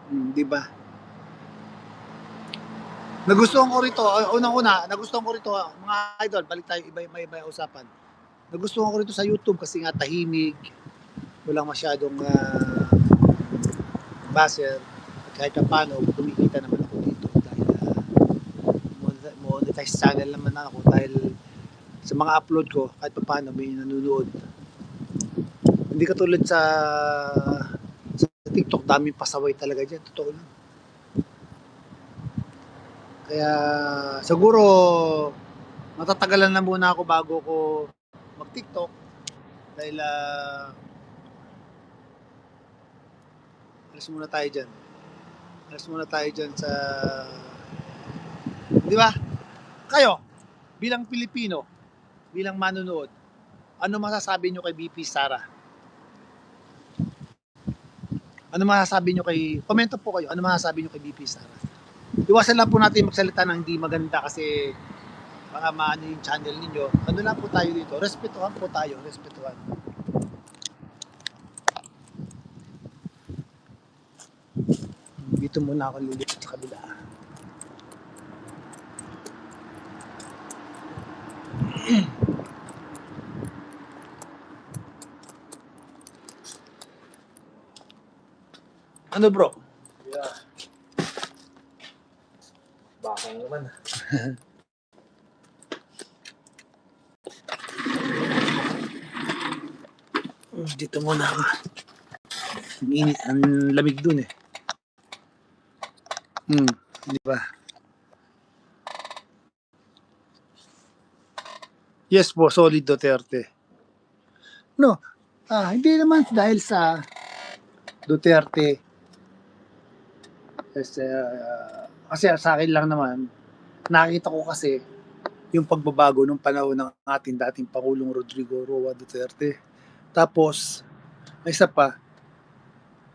'Di ba? Nagustuhan ko rito, unang-una nagustuhan ko rito, mga idol, balik tayo iba yung usapan. Nagustuhan ko rito sa YouTube kasi nga tahimik, walang masyadong, buzzer, at kahit papaano kumikita naman ako dito dahil, monetize channel naman ako dahil sa mga upload ko kahit papaano may nanonood. Hindi katulad sa TikTok, daming pasaway talaga diyan, totoo lang. Kaya siguro matatagalan na muna ako bago ko mag-TikTok dahil alis muna tayo diyan. Alis muna tayo diyan sa, 'di ba? Kayo bilang Pilipino, bilang manonood, ano masasabi niyo kay BP Sara? Ano masasabi niyo kay, komento po kayo, ano masasabi niyo kay BP Sara? Iwasan lang po natin magsalita ng hindi maganda kasi baka maano yung channel ninyo. Ano lang po tayo dito, respetuhan po tayo, respetuhan. Dito muna ako lilipat sa kabila. Ano bro? Yeah. Bakang naman. Dito muna ako. Ang init, ang lamig dun eh. Di ba? Yes po, solid Duterte. No, hindi naman dahil sa Duterte. Kasi sa akin lang naman, nakita ko kasi yung pagbabago nung panahon ng ating dating Pangulong Rodrigo Roa Duterte. Tapos, may isa pa,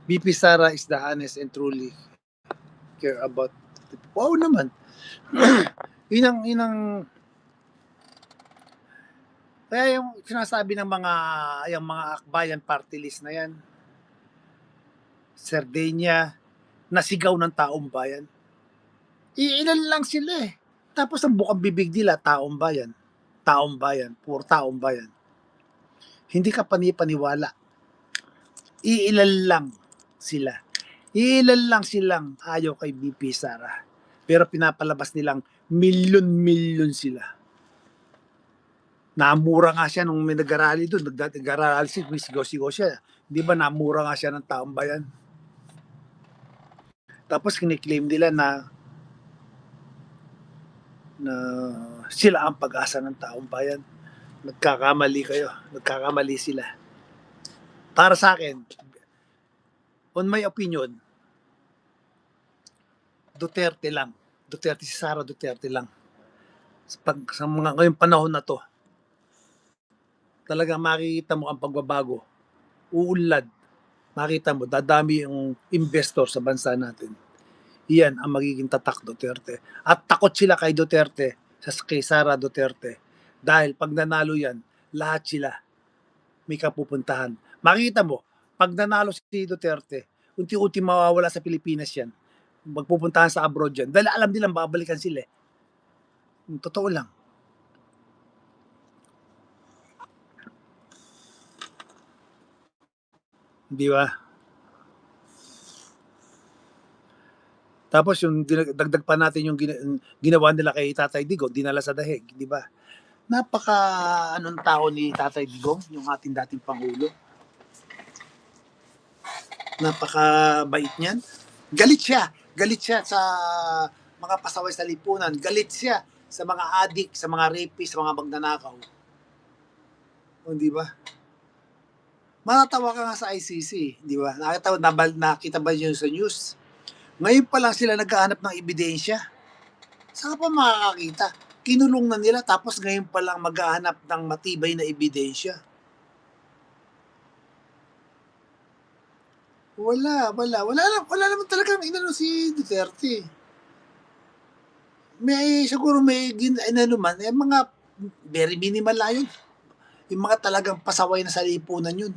BP Sara is the honest and truly care about the people. Wow naman. Inang kaya yung sinasabi ng yung mga akbayan party list na yan, Sardinia, nasigaw ng taong bayan. Iilan lang sila eh. Tapos ang bukang bibig nila, taong bayan. Taong bayan, puro taong bayan. Hindi ka panipaniwala. Iilan lang sila. Iilan lang silang ayaw kay BP Sara. Pero pinapalabas nilang milyon-milyon sila. Namura nga siya nung may nag-arali doon. Nag-arali siya, may sigaw-sigaw siya. Di ba namura nga siya ng taong bayan? Tapos kiniklaim nila na sila ang pag-asa ng taong bayan. Nagkakamali kayo. Nagkakamali sila. Para sa akin, on my opinion, Duterte lang. Duterte, si Sara Duterte lang. Sa mga ngayong panahon na to, talagang makikita mo ang pagbabago. Uunlad. Makita mo, dadami yung investor sa bansa natin. Iyan ang magiging tatak Duterte. At takot sila kay Duterte, kay Sara Duterte. Dahil pag nanalo yan, lahat sila may kapupuntahan. Makita mo, pag nanalo si Duterte, unti-unti mawawala sa Pilipinas yan. Magpupuntahan sa abroad yan. Dahil alam nilang babalikan sila. Totoo lang. Di ba? Tapos yung dagdag pa natin yung ginawa nila kay Tatay Digong, dinala sa dahig, di ba? Napaka anong tao ni Tatay Digong, yung ating dating Pangulo. Napaka bait niyan. Galit siya sa mga pasaway sa lipunan. Galit siya sa mga adik, sa mga rapist, sa mga magnanakaw. O, di ba? Matatawa ka nga sa ICC, di ba? Nakita ba yun sa news? Ngayon pa lang sila naghahanap ng ebidensya. Saan pa makakakita? Kinulong na nila tapos ngayon pa lang maghahanap ng matibay na ebidensya. Wala naman talagang inano si Duterte. Siguro may inano man, mga very minimal lang yun. Yung mga talagang pasaway na sa lipunan yun.